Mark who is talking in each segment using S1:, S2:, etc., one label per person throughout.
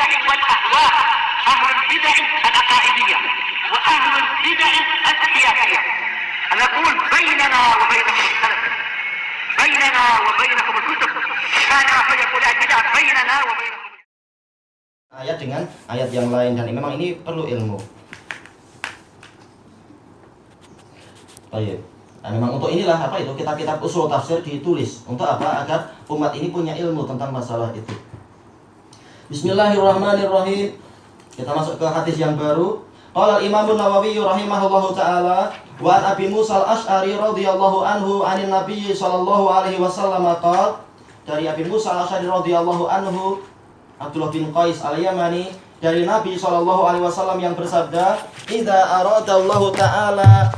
S1: البدع والأهواء، أهل البدع العقائدية وأهل البدع السياسية. نقول بيننا وبينكم السلف، بيننا وبينكم الكتب، كان فيقول البدع بيننا وبينكم.
S2: Ayat dengan ayat yang lain, dan memang ini perlu ilmu. Baik. Nah, memang untuk inilah apa itu kitab-kitab usul tafsir ditulis untuk apa? Agar umat ini punya ilmu tentang masalah itu. Bismillahirrahmanirrahim. Kita masuk ke hadis yang baru. Qala al-Imam Nawawi rahimahullahu taala wa an Abi Musa al-Asy'ari radhiyallahu anhu 'anil Nabi sallallahu alaihi wasallam qala, dari Abi Musa al-Asy'ari radhiyallahu anhu, Abdullah bin Qais al-Yamani, dari Nabi sallallahu alaihi wasallam yang bersabda, "Idza aradallahu ta'ala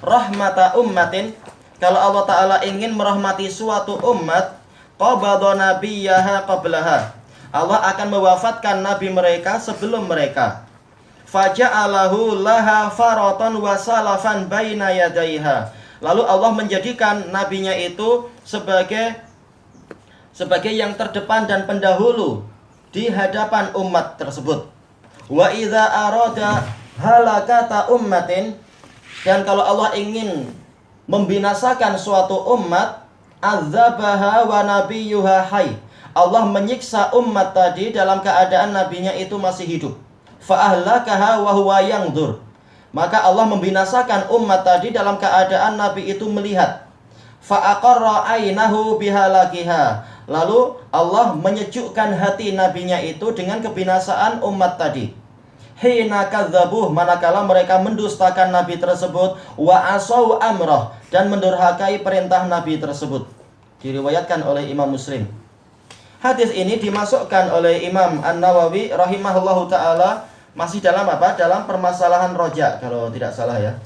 S2: rahmata ummatin," kalau Allah Ta'ala ingin merahmati suatu umat, qabadha nabiyyaha qablaha, Allah akan mewafatkan nabi mereka sebelum mereka. Faja'alahu laha faratan wa salafan baina yadaiha, lalu Allah menjadikan nabinya itu sebagai yang terdepan dan pendahulu di hadapan umat tersebut. Wa idza arada halakata ummatin, dan kalau Allah ingin membinasakan suatu umat, azabaha wa nabiyyuha hayy, Allah menyiksa umat tadi dalam keadaan nabinya itu masih hidup. Fa ahlakaha wa huwa yanzur, maka Allah membinasakan umat tadi dalam keadaan nabi itu melihat. Fa aqarra ainahu bihalakiha, lalu Allah menyejukkan hati nabinya itu dengan kebinasaan umat tadi. Hina kadzabuh, manakala mereka mendustakan nabi tersebut, wa asau amrah, dan mendurhakai perintah nabi tersebut. Diriwayatkan oleh Imam Muslim. Hadis ini dimasukkan oleh Imam An-Nawawi rahimahullahu taala masih dalam apa? Dalam permasalahan roja, kalau tidak salah ya.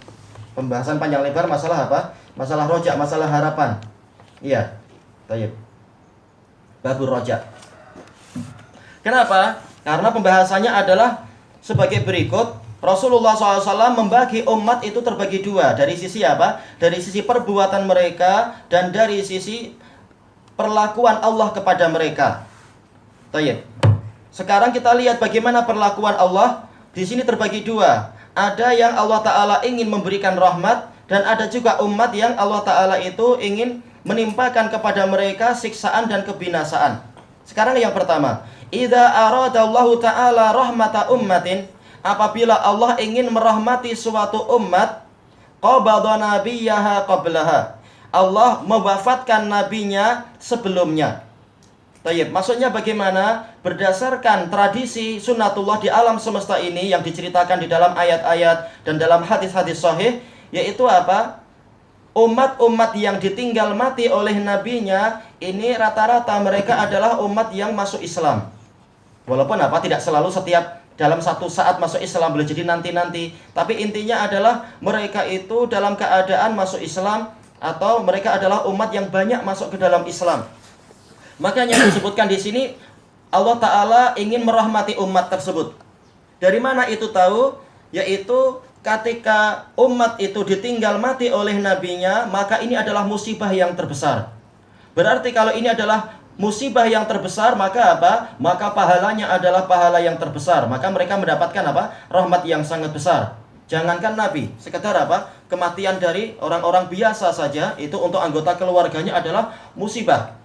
S2: Pembahasan panjang lebar masalah apa? Masalah roja, masalah harapan. Iya. Baik. Babur roja. Kenapa? Karena pembahasannya adalah sebagai berikut. Rasulullah SAW membagi umat itu terbagi dua. Dari sisi apa? Dari sisi perbuatan mereka dan dari sisi perlakuan Allah kepada mereka. Baik. Sekarang kita lihat bagaimana perlakuan Allah. Di sini terbagi dua. Ada yang Allah Ta'ala ingin memberikan rahmat, dan ada juga umat yang Allah Ta'ala itu ingin menimpakan kepada mereka siksaan dan kebinasaan. Sekarang yang pertama, idza aradallahu ta'ala rahmata ummatin, apabila Allah ingin merahmati suatu umat, qabadha nabiyyaha qablaha, Allah mewafatkan nabinya sebelumnya. Tayyib, maksudnya bagaimana? Berdasarkan tradisi sunnatullah di alam semesta ini yang diceritakan di dalam ayat-ayat dan dalam hadis-hadis sahih, yaitu apa? Umat-umat yang ditinggal mati oleh nabinya ini rata-rata mereka adalah umat yang masuk Islam. Walaupun apa? Tidak selalu setiap dalam satu saat masuk Islam, boleh jadi nanti-nanti. Tapi intinya adalah mereka itu dalam keadaan masuk Islam, atau mereka adalah umat yang banyak masuk ke dalam Islam. Makanya disebutkan di sini Allah Ta'ala ingin merahmati umat tersebut. Dari mana itu tahu? Yaitu ketika umat itu ditinggal mati oleh nabinya, maka ini adalah musibah yang terbesar. Berarti kalau ini adalah musibah yang terbesar, maka apa? Maka pahalanya adalah pahala yang terbesar. Maka mereka mendapatkan apa? Rahmat yang sangat besar. Jangankan nabi, sekedar apa? Kematian dari orang-orang biasa saja, itu untuk anggota keluarganya adalah musibah.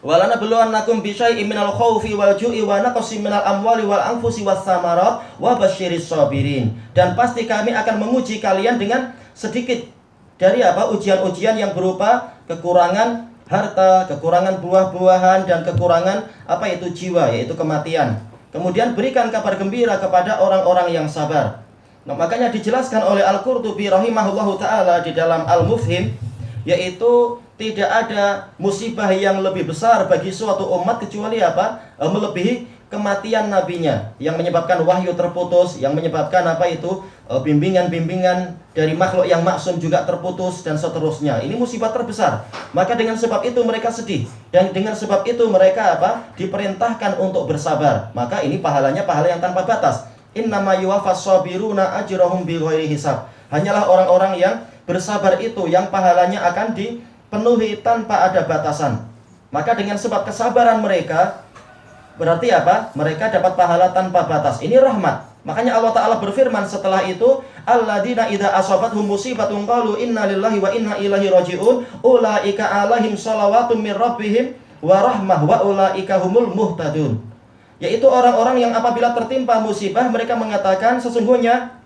S2: Walana beluannakum bisyai'in minal khaufi wal ju'i wa naqsin minal amwali wal anfusi was samarat wa basyiris sabirin. Dan pasti kami akan menguji kalian dengan sedikit dari apa? Ujian-ujian yang berupa kekurangan harta, kekurangan buah-buahan, dan kekurangan apa itu jiwa, yaitu kematian. Kemudian berikan kabar gembira kepada orang-orang yang sabar. Nah, makanya dijelaskan oleh Al-Qurtubi rahimahullahu taala di dalam Al-Mufhim, yaitu tidak ada musibah yang lebih besar bagi suatu umat kecuali apa? Melebihi kematian nabinya, yang menyebabkan wahyu terputus, yang menyebabkan apa itu? Bimbingan-bimbingan dari makhluk yang maksum juga terputus, dan seterusnya. Ini musibah terbesar. Maka dengan sebab itu mereka sedih, dan dengan sebab itu mereka apa? Diperintahkan untuk bersabar. Maka ini pahalanya pahala yang tanpa batas. Innama yuwaffas sabiruna ajrahum bighairi hisab. Hanyalah orang-orang yang bersabar itu yang pahalanya akan dipenuhi tanpa ada batasan. Maka dengan sebab kesabaran mereka, Berarti apa? Mereka dapat pahala tanpa batas. Ini rahmat. Makanya Allah Ta'ala berfirman setelah itu, alladzina idza asabathum musibatun qalu inna lillahi wa inna ilaihi raji'un ulaika alaihim shalawatun mir rabbihim wa rahmah wa ulaika humul muhtadun. Yaitu orang-orang yang apabila tertimpa musibah mereka mengatakan sesungguhnya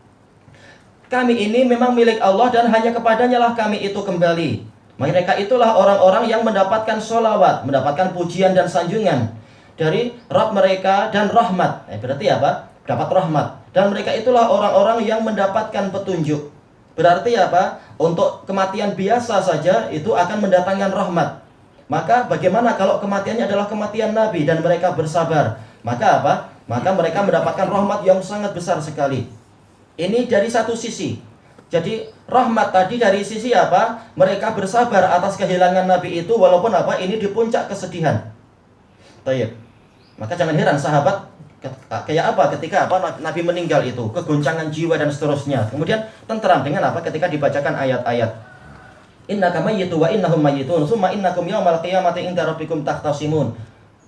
S2: kami ini memang milik Allah dan hanya kepadanya lah kami itu kembali. Mereka itulah orang-orang yang mendapatkan sholawat, mendapatkan pujian dan sanjungan dari Rabb mereka dan rahmat. Berarti apa? Dapat rahmat. Dan mereka itulah orang-orang yang mendapatkan petunjuk. Berarti apa? Untuk kematian biasa saja itu akan mendatangkan rahmat. Maka bagaimana kalau kematiannya adalah kematian Nabi dan mereka bersabar? Maka apa? Maka mereka mendapatkan rahmat yang sangat besar sekali. Ini dari satu sisi. Jadi rahmat tadi dari sisi apa? Mereka bersabar atas kehilangan Nabi itu walaupun apa? Ini di puncak kesedihan. Baik. Maka jangan heran sahabat kayak apa ketika apa Nabi meninggal itu, kegoncangan jiwa dan seterusnya. Kemudian tenteram dengan apa ketika dibacakan ayat-ayat. Innaka mayyitu wa innahum mayyitun, summa innakum yaumal qiyamati inda rabbikum takhtasimun.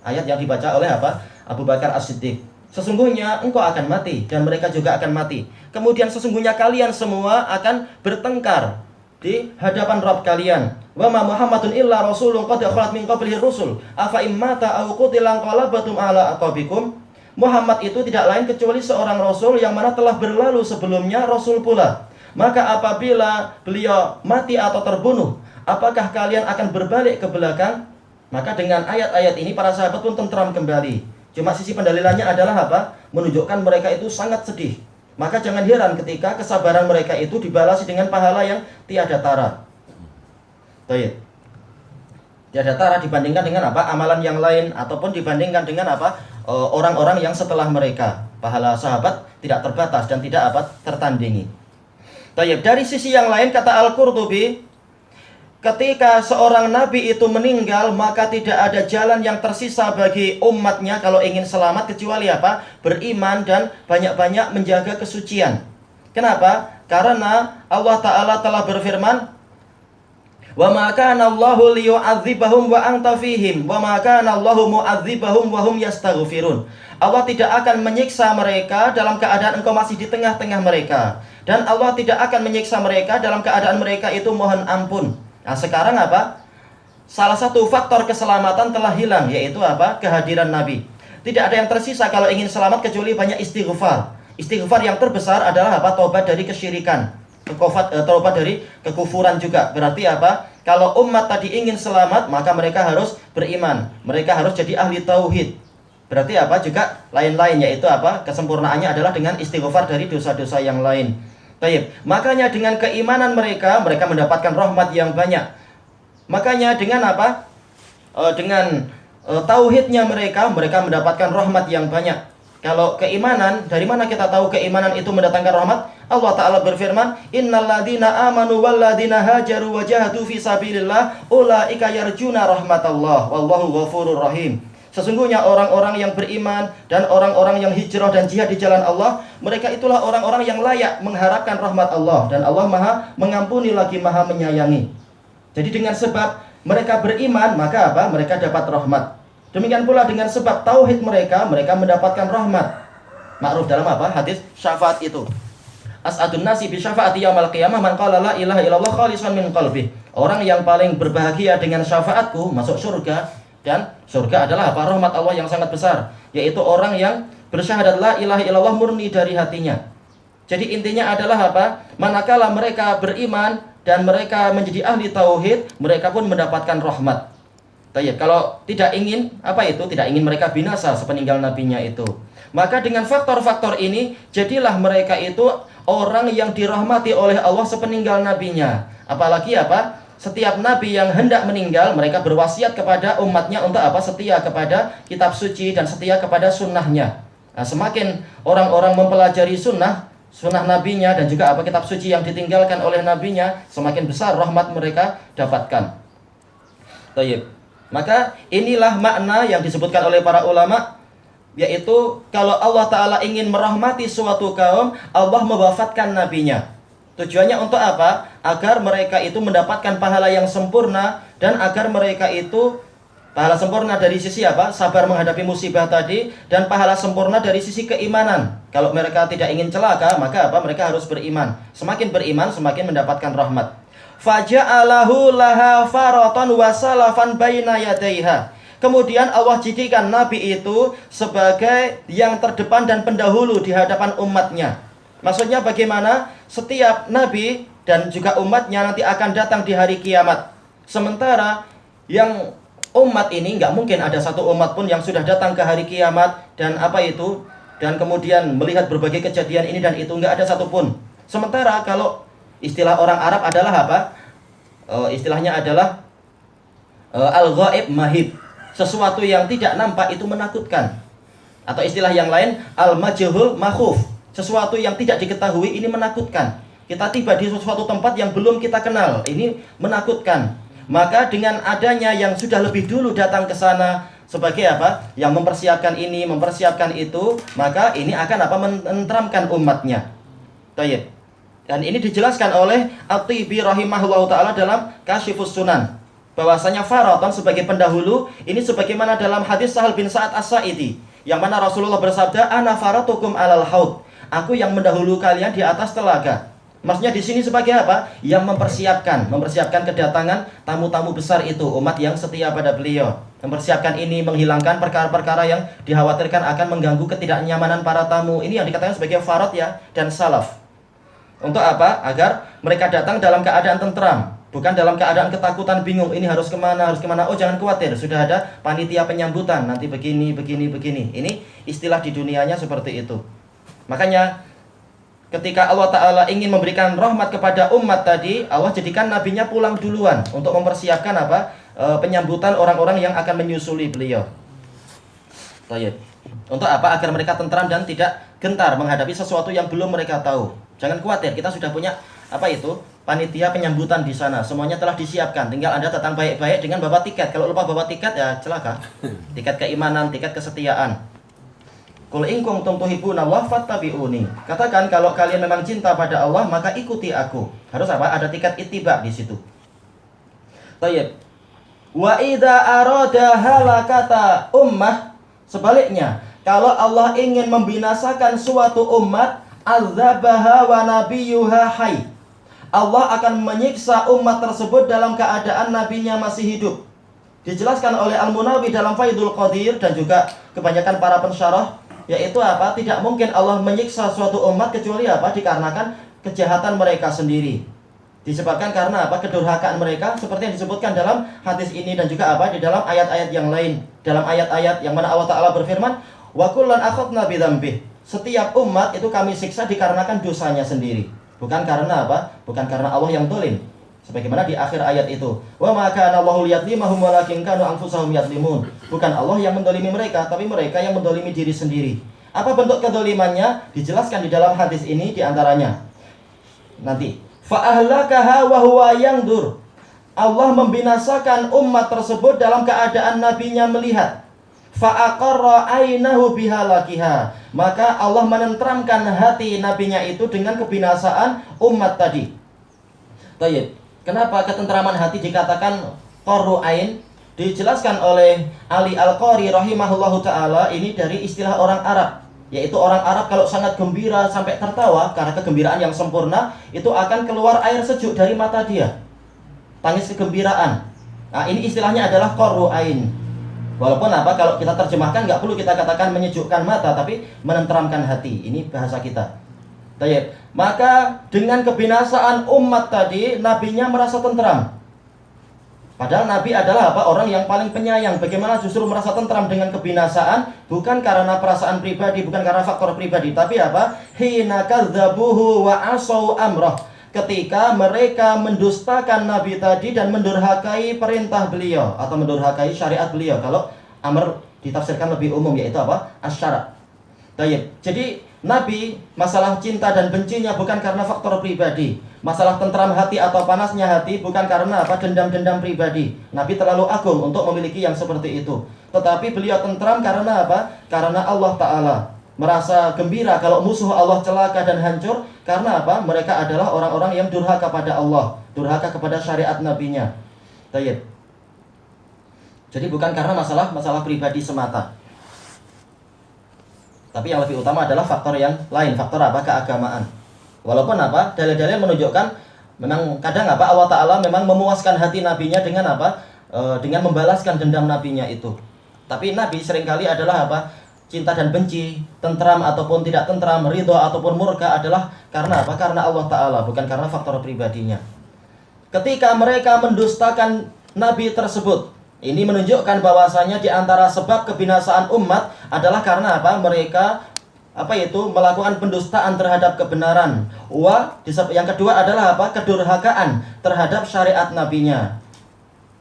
S2: Ayat yang dibaca oleh apa? Abu Bakar As-Siddiq. Sesungguhnya engkau akan mati dan mereka juga akan mati. Kemudian sesungguhnya kalian semua akan bertengkar di hadapan Rabb kalian. Wa ma Muhammadun illa rasulun qad khalat min qablihi rusul. Afa immata aw qutila qalabtum ala aqabikum. Muhammad itu tidak lain kecuali seorang rasul yang mana telah berlalu sebelumnya rasul pula. Maka apabila beliau mati atau terbunuh, apakah kalian akan berbalik ke belakang? Maka dengan ayat-ayat ini para sahabat pun tentram kembali. Cuma sisi pendalilannya adalah apa? Menunjukkan mereka itu sangat sedih. Maka jangan heran ketika kesabaran mereka itu dibalasi dengan pahala yang tiada tara. Baik. Tiada tara dibandingkan dengan apa? Amalan yang lain ataupun dibandingkan dengan apa? Orang-orang yang setelah mereka. Pahala sahabat tidak terbatas dan tidak apa? Tertandingi. Baik, dari sisi yang lain kata Al-Qurtubi, ketika seorang nabi itu meninggal, maka tidak ada jalan yang tersisa bagi umatnya kalau ingin selamat kecuali apa? Beriman dan banyak-banyak menjaga kesucian. Kenapa? Karena Allah Ta'ala telah berfirman, wa ma kana Allahu liyu'adzibahum wa anta fihim wa ma kana Allahu mu'adzibahum wa hum yastaghfirun. Allah tidak akan menyiksa mereka dalam keadaan engkau masih di tengah-tengah mereka, dan Allah tidak akan menyiksa mereka dalam keadaan mereka itu mohon ampun. Nah, sekarang apa? Salah satu faktor keselamatan telah hilang, yaitu apa? Kehadiran Nabi. Tidak ada yang tersisa kalau ingin selamat kecuali banyak istighfar. Istighfar yang terbesar adalah apa? Taubat dari kesyirikan. Taubat dari kekufuran juga. Berarti apa? Kalau umat tadi ingin selamat, maka mereka harus beriman. Mereka harus jadi ahli tauhid. Berarti apa? Juga lain-lain, yaitu apa? Kesempurnaannya adalah dengan istighfar dari dosa-dosa yang lain. Baik. Makanya dengan keimanan mereka mendapatkan rahmat yang banyak. Makanya dengan apa? Dengan tauhidnya mereka mendapatkan rahmat yang banyak. Kalau keimanan, dari mana kita tahu keimanan itu mendatangkan rahmat? Allah Ta'ala berfirman, innal ladzina amanu wal ladzina hajaru wa jahadu fi sabilillah ulaika yarjuna rahmatallah wallahu ghafurur rahim. Sesungguhnya orang-orang yang beriman dan orang-orang yang hijrah dan jihad di jalan Allah, mereka itulah orang-orang yang layak mengharapkan rahmat Allah, dan Allah Maha mengampuni lagi Maha menyayangi. Jadi dengan sebab mereka beriman, maka apa? Mereka dapat rahmat. Demikian pula dengan sebab tauhid mereka mendapatkan rahmat. Ma'ruf dalam apa? Hadis syafaat itu. As'adun nasi bi syafaati yaumil qiyamah man qala la ilaha illallah khalisan min qalbi. Orang yang paling berbahagia dengan syafaatku masuk surga, dan surga adalah apa? Rahmat Allah yang sangat besar, yaitu orang yang bersyahadat la ilaha illallah murni dari hatinya. Jadi intinya adalah apa? Manakala mereka beriman dan mereka menjadi ahli tauhid, mereka pun mendapatkan rahmat. Kalau tidak ingin, apa itu? Tidak ingin mereka binasa sepeninggal nabinya itu. Maka dengan faktor-faktor ini, jadilah mereka itu orang yang dirahmati oleh Allah sepeninggal nabinya. Apalagi apa? Setiap nabi yang hendak meninggal, mereka berwasiat kepada umatnya untuk apa? Setia kepada kitab suci dan setia kepada sunnahnya. Nah, semakin orang-orang mempelajari sunnah nabinya dan juga apa kitab suci yang ditinggalkan oleh nabinya, semakin besar rahmat mereka dapatkan. Baik. Maka inilah makna yang disebutkan oleh para ulama, yaitu kalau Allah Ta'ala ingin merahmati suatu kaum, Allah mewafatkan nabinya. Tujuannya untuk apa? Agar mereka itu mendapatkan pahala yang sempurna, dan agar mereka itu Pahala sempurna dari sisi apa? Sabar menghadapi musibah tadi, dan pahala sempurna dari sisi keimanan. Kalau mereka tidak ingin celaka, maka apa? Mereka harus beriman. Semakin beriman, semakin mendapatkan rahmat. Faja'alahu laha faratan wa salafan baina yadaiha. Kemudian Allah jadikan Nabi itu sebagai yang terdepan dan pendahulu di hadapan umatnya. Maksudnya bagaimana? Setiap Nabi dan juga umatnya nanti akan datang di hari kiamat. Sementara yang umat ini nggak mungkin ada satu umat pun yang sudah datang ke hari kiamat dan apa itu, dan kemudian melihat berbagai kejadian ini dan itu, nggak ada satupun. Sementara kalau istilah orang Arab adalah apa? Istilahnya adalah al-ghaib mahib. Sesuatu yang tidak nampak itu menakutkan. Atau istilah yang lain, al-majhul makhuf. Sesuatu yang tidak diketahui ini menakutkan. Kita tiba di suatu tempat yang belum kita kenal, ini menakutkan. Maka dengan adanya yang sudah lebih dulu datang ke sana sebagai apa? Yang mempersiapkan ini, mempersiapkan itu, maka ini akan apa? Menenteramkan umatnya. Baik. Dan ini dijelaskan oleh At-Tibi rahimahullah ta'ala dalam Kasyifus Sunan, bahwasanya faraton sebagai pendahulu ini sebagaimana dalam hadis Sahal bin Sa'ad As-Sa'idi, yang mana Rasulullah bersabda, ana faratukum alal haud, aku yang mendahulu kalian di atas telaga. Maksudnya di sini sebagai apa? Yang mempersiapkan kedatangan tamu-tamu besar itu, umat yang setia pada beliau. Mempersiapkan ini, menghilangkan perkara-perkara yang dikhawatirkan akan mengganggu ketidaknyamanan para tamu. Ini yang dikatakan sebagai farat ya, dan salaf. Untuk apa? Agar mereka datang dalam keadaan tentram, bukan dalam keadaan ketakutan, bingung. Ini harus kemana, harus kemana. Oh jangan khawatir, sudah ada panitia penyambutan. Nanti begini. Ini istilah di dunianya seperti itu. Makanya ketika Allah Ta'ala ingin memberikan rahmat kepada umat tadi, Allah jadikan nabinya pulang duluan untuk mempersiapkan apa? Penyambutan orang-orang yang akan menyusuli beliau. Baik. Untuk apa? Agar mereka tentram dan tidak gentar menghadapi sesuatu yang belum mereka tahu. Jangan khawatir, kita sudah punya apa itu? Panitia penyambutan di sana. Semuanya telah disiapkan. Tinggal Anda datang baik-baik dengan bawa tiket. Kalau lupa bawa tiket ya celaka. Tiket keimanan, tiket kesetiaan. Qul in kuntum tuhibbunallah fattabi'uni. Katakan kalau kalian memang cinta pada Allah, maka ikuti aku. Harus apa? Ada tiket ittiba di situ. Baik. Wa idza arada halakata ummah, sebaliknya, kalau Allah ingin membinasakan suatu umat, azabaha wa nabiyyuha hayy. Allah akan menyiksa umat tersebut dalam keadaan nabinya masih hidup. Dijelaskan oleh Al-Munawi dalam Faidul Qadir dan juga kebanyakan para pensyarah, yaitu apa? Tidak mungkin Allah menyiksa suatu umat kecuali apa? Dikarenakan kejahatan mereka sendiri. Disebabkan karena apa? Kedurhakaan mereka, seperti yang disebutkan dalam hadis ini dan juga apa? Di dalam ayat-ayat yang lain. Dalam ayat-ayat yang mana Allah Ta'ala berfirman, wa kullan akhadna bidzambih. Setiap umat itu kami siksa dikarenakan dosanya sendiri. Bukan karena apa? Bukan karena Allah yang zalim. Sebagaimana di akhir ayat itu, wa ma kana Allahu liyadlimahum walakin kanu anfusahum yadlimun. Bukan Allah yang mendolimi mereka, tapi mereka yang mendolimi diri sendiri. Apa bentuk kedolimannya? Dijelaskan di dalam hadis ini diantaranya. Nanti, fa ahlakaha wa huwa yangdur. Allah membinasakan umat tersebut dalam keadaan nabinya melihat. Fa aqarra ainahu bihalakiha. Maka Allah menenteramkan hati nabinya itu dengan kebinasaan umat tadi. Baik. Kenapa ketentraman hati dikatakan qarru ain? Dijelaskan oleh Ali Al-Qari rahimahullahu ta'ala, ini dari istilah orang Arab. Yaitu orang Arab kalau sangat gembira sampai tertawa, karena kegembiraan yang sempurna, itu akan keluar air sejuk dari mata dia. Tangis kegembiraan. Nah ini istilahnya adalah qarru ain. Walaupun apa, kalau kita terjemahkan nggak perlu kita katakan menyejukkan mata, tapi menenteramkan hati. Ini bahasa kita. Baik. Maka dengan kebinasaan umat tadi, nabinya merasa tentram. Padahal nabi adalah apa? Orang yang paling penyayang. Bagaimana justru merasa tentram dengan kebinasaan? Bukan karena perasaan pribadi, bukan karena faktor pribadi, tapi apa? Hina kadzabuhu wa asau amrah. Ketika mereka mendustakan nabi tadi dan mendurhakai perintah beliau atau mendurhakai syariat beliau. Kalau amr ditafsirkan lebih umum, yaitu apa? Asy-syara'. Baik. Jadi nabi, masalah cinta dan bencinya bukan karena faktor pribadi. Masalah tentram hati atau panasnya hati bukan karena apa? Dendam-dendam pribadi. Nabi terlalu agung untuk memiliki yang seperti itu. Tetapi beliau tentram karena apa? Karena Allah Ta'ala merasa gembira kalau musuh Allah celaka dan hancur. Karena apa? Mereka adalah orang-orang yang durhaka pada Allah, durhaka kepada syariat nabinya. Baik. Jadi bukan karena masalah pribadi semata. Tapi yang lebih utama adalah faktor yang lain, faktor apa? Keagamaan. Walaupun apa? Dalil-dalil menunjukkan memang kadang apa? Allah Ta'ala memang memuaskan hati nabinya dengan apa? Dengan membalaskan dendam nabinya itu. Tapi nabi seringkali adalah apa? Cinta dan benci, tentram ataupun tidak tentram, ridho ataupun murka adalah karena apa? Karena Allah Ta'ala, bukan karena faktor pribadinya. Ketika mereka mendustakan nabi tersebut, ini menunjukkan bahwasanya di antara sebab kebinasaan umat adalah karena apa? Mereka melakukan pendustaan terhadap kebenaran. Yang kedua adalah apa? Kedurhakaan terhadap syariat nabinya.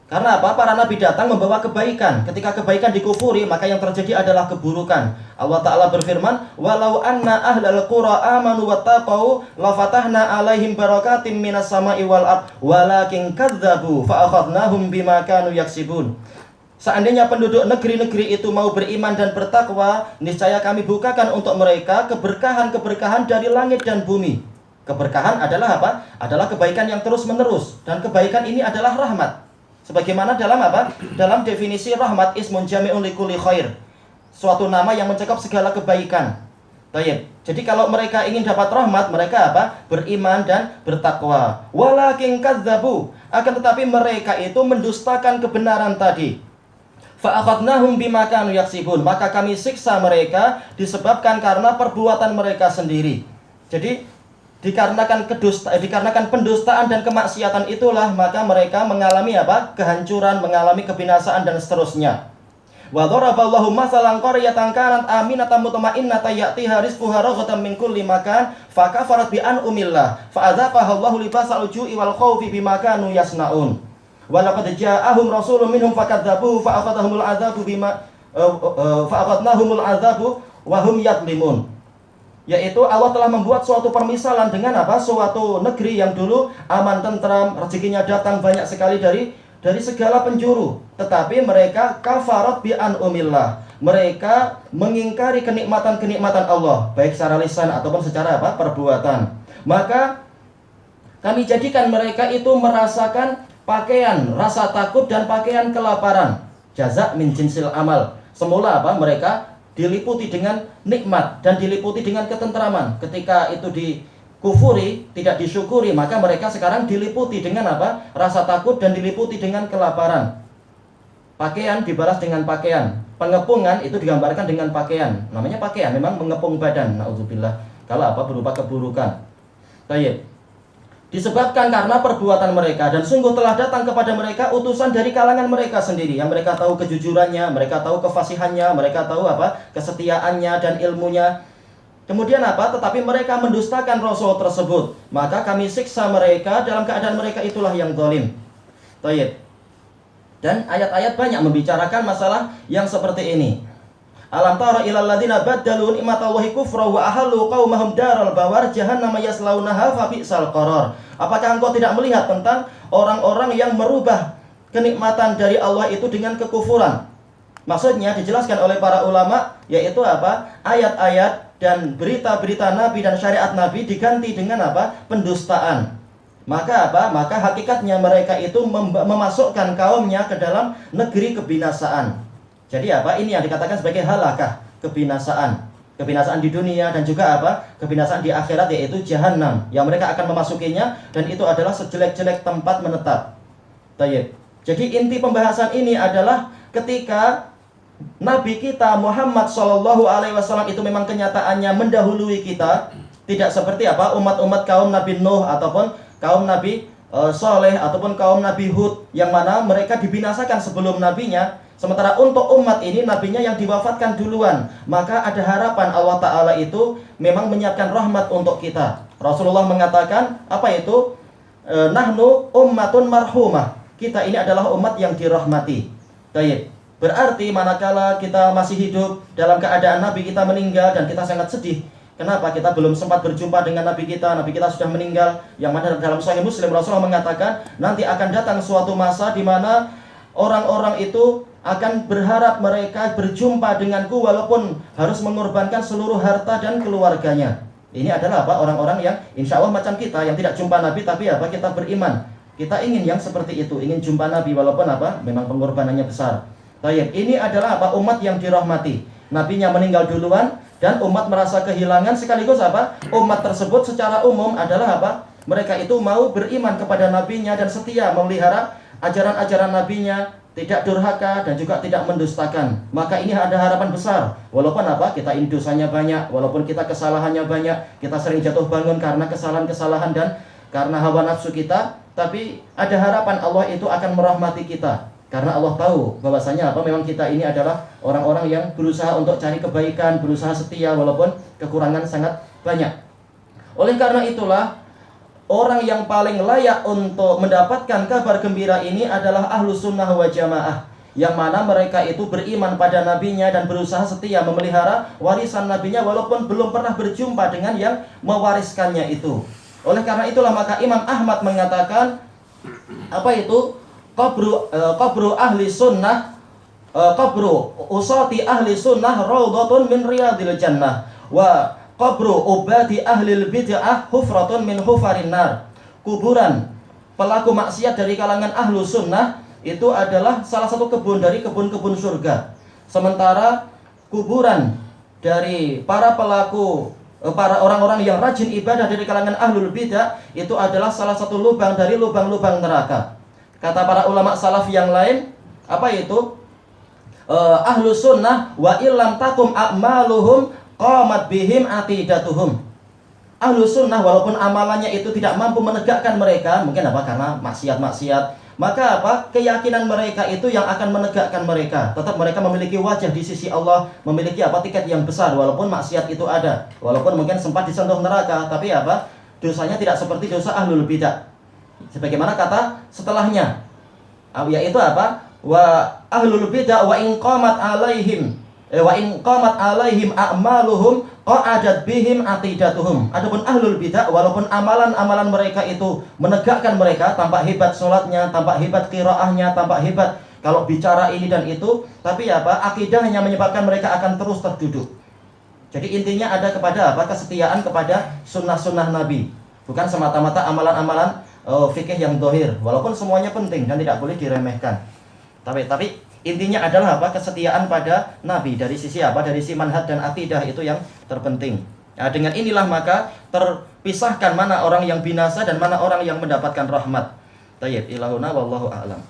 S2: Karena apa? Para nabi datang membawa kebaikan. Ketika kebaikan dikufuri, maka yang terjadi adalah keburukan. Allah Ta'ala berfirman, "Walau anna ahlal qura amanu wattaqau lafatahna 'alaihim barakatim minas sama'i wal ard walakin kadzdzabu fa akhadnahum bima kanu yaksibun." Seandainya penduduk negeri-negeri itu mau beriman dan bertakwa, niscaya kami bukakan untuk mereka keberkahan-keberkahan dari langit dan bumi. Keberkahan adalah apa? Adalah kebaikan yang terus-menerus, dan kebaikan ini adalah rahmat. Sebagaimana dalam apa? Dalam definisi rahmat, ismun jami'un likulli khair. Suatu nama yang mencakup segala kebaikan. Baik. Jadi kalau mereka ingin dapat rahmat, mereka apa? Beriman dan bertakwa. Walakin kadzdzabu, akan tetapi mereka itu mendustakan kebenaran tadi. Fa akhadnahum bima kanu yaksibun, maka kami siksa mereka disebabkan karena perbuatan mereka sendiri. Jadi dikarenakan pendustaan dan kemaksiatan itulah maka mereka mengalami apa? Kehancuran, mengalami kebinasaan dan seterusnya. Wa daraballahu mathalan qaryatan kanat aminatan mutmainnatan ya'tiha rizquha raghadan min kulli makan fa kafarat bi an'umillah fa adzaqaha Allahu libasal ju'i wal khaufi bima kanu yasnaun. Wa laqad ja'ahum rasulun minhum fakadzabuhu fa akhadhahumul adzabu wa hum yadlimun. Yaitu Allah telah membuat suatu permisalan dengan apa? Suatu negeri yang dulu aman tentram, rezekinya datang banyak sekali dari segala penjuru. Tetapi mereka kafarat bi an'umillah. Mereka mengingkari kenikmatan-kenikmatan Allah, baik secara lisan ataupun secara apa? Perbuatan. Maka kami jadikan mereka itu merasakan pakaian rasa takut dan pakaian kelaparan. Jazak min jinsil amal. Semula apa? Mereka diliputi dengan nikmat dan diliputi dengan ketentraman. Ketika itu dikufuri, tidak disyukuri, maka mereka sekarang diliputi dengan apa? Rasa takut dan diliputi dengan kelaparan. Pakaian dibalas dengan pakaian. Pengepungan itu digambarkan dengan pakaian. Namanya pakaian, memang mengepung badan. Nauzubillah. Kalau apa? Berupa keburukan. Baik. Disebabkan karena perbuatan mereka, dan sungguh telah datang kepada mereka utusan dari kalangan mereka sendiri, yang mereka tahu kejujurannya, mereka tahu kefasihannya, mereka tahu apa? Kesetiaannya dan ilmunya. Kemudian apa? Tetapi mereka mendustakan rasul tersebut, maka kami siksa mereka dalam keadaan mereka itulah yang zalim. Baik. Dan ayat-ayat banyak membicarakan masalah yang seperti ini. Alam tara ilal ladzina baddalu ni'matallahi kufra wa ahallu qaumahum daral bawar jahannam yaslaunaha fa bi'sal qarar. Apakah engkau tidak melihat tentang orang-orang yang merubah kenikmatan dari Allah itu dengan kekufuran? Maksudnya dijelaskan oleh para ulama, yaitu apa? Ayat-ayat dan berita-berita Nabi dan syariat Nabi diganti dengan apa? Pendustaan. Maka apa? Maka hakikatnya mereka itu memasukkan kaumnya ke dalam negeri kebinasaan. Jadi apa? Ini yang dikatakan sebagai halakah, kebinasaan. Kebinasaan di dunia dan juga apa? Kebinasaan di akhirat, yaitu jahanam, yang mereka akan memasukinya, dan itu adalah sejelek-jelek tempat menetap. Baik. Jadi inti pembahasan ini adalah ketika Nabi kita Muhammad SAW itu memang kenyataannya mendahului kita, tidak seperti apa? Umat-umat kaum Nabi Nuh ataupun kaum Nabi Saleh ataupun kaum Nabi Hud, yang mana mereka dibinasakan sebelum nabinya. Sementara untuk umat ini nabinya yang diwafatkan duluan, maka ada harapan Allah Ta'ala itu memang menyiapkan rahmat untuk kita. Rasulullah mengatakan apa itu? Nahnu ummatun marhumah. Kita ini adalah umat yang dirahmati. Baik. Berarti manakala kita masih hidup dalam keadaan nabi kita meninggal dan kita sangat sedih. Kenapa? Kita belum sempat berjumpa dengan nabi kita sudah meninggal. Yang mana dalam Sahih Muslim Rasulullah mengatakan nanti akan datang suatu masa di mana orang-orang itu akan berharap mereka berjumpa denganku walaupun harus mengorbankan seluruh harta dan keluarganya. Ini adalah apa? Orang-orang yang insya Allah macam kita, yang tidak jumpa Nabi tapi apa? Kita beriman. Kita ingin yang seperti itu, ingin jumpa Nabi walaupun apa? Memang pengorbanannya besar. Tayyib, ini adalah apa? Umat yang dirahmati. Nabinya meninggal duluan dan umat merasa kehilangan, sekaligus apa? Umat tersebut secara umum adalah apa? Mereka itu mau beriman kepada nabinya dan setia memelihara ajaran-ajaran nabinya, tidak durhaka dan juga tidak mendustakan. Maka ini ada harapan besar. Walaupun apa? Kita ini dosanya banyak, walaupun kita kesalahannya banyak, kita sering jatuh bangun karena kesalahan-kesalahan dan karena hawa nafsu kita, tapi ada harapan Allah itu akan merahmati kita. Karena Allah tahu bahwasanya apa? Memang kita ini adalah orang-orang yang berusaha untuk cari kebaikan, berusaha setia walaupun kekurangan sangat banyak. Oleh karena itulah, orang yang paling layak untuk mendapatkan kabar gembira ini adalah ahlu sunnah wa jamaah, yang mana mereka itu beriman pada nabinya dan berusaha setia memelihara warisan nabinya walaupun belum pernah berjumpa dengan yang mewariskannya itu. Oleh karena itulah maka Imam Ahmad mengatakan apa itu? Qabru ahli sunnah, qabru usati ahli sunnah raudhatun min riyadil jannah, wa qabru ubadi ahlil bid'ah hufratun min hufarin nar. Kuburan pelaku maksiat dari kalangan ahlu sunnah itu adalah salah satu kebun dari kebun-kebun surga. Sementara kuburan dari para orang-orang yang rajin ibadah dari kalangan ahlul bidah itu adalah salah satu lubang dari lubang-lubang neraka. Kata para ulama salaf yang lain, apa itu? Ahlu sunnah wa illam takum a'maluhum qamat bihim aqidatuhum. Ahlu sunnah walaupun amalannya itu tidak mampu menegakkan mereka, mungkin apa? Karena maksiat-maksiat, maka apa? Keyakinan mereka itu yang akan menegakkan mereka. Tetap mereka memiliki wajah di sisi Allah, memiliki apa? Tiket yang besar walaupun maksiat itu ada. Walaupun mungkin sempat disentuh neraka, tapi apa? Dosanya tidak seperti dosa ahlul bidah. Sebagaimana kata setelahnya, yaitu apa? Wa ahlul bidah wa in qamat alaihim a'maluhum qa'adat bihim aqidatuhum. Adapun ahlul bidah walaupun amalan-amalan mereka itu menegakkan mereka, tampak hebat salatnya, tampak hebat qiraahnya, tampak hebat kalau bicara ini dan itu, tapi apa? Akidahnya menyebabkan mereka akan terus terduduk. Jadi intinya ada kepada apa? Kesetiaan kepada sunnah-sunnah Nabi, bukan semata-mata amalan-amalan fikih yang dohir, walaupun semuanya penting dan tidak boleh diremehkan. Tapi intinya adalah apa? Kesetiaan pada Nabi dari sisi apa? Dari sisi manhaj dan akidah itu yang terpenting. Nah, dengan inilah maka terpisahkan mana orang yang binasa dan mana orang yang mendapatkan rahmat. Tayyib, ilahuna wallahu a'lam.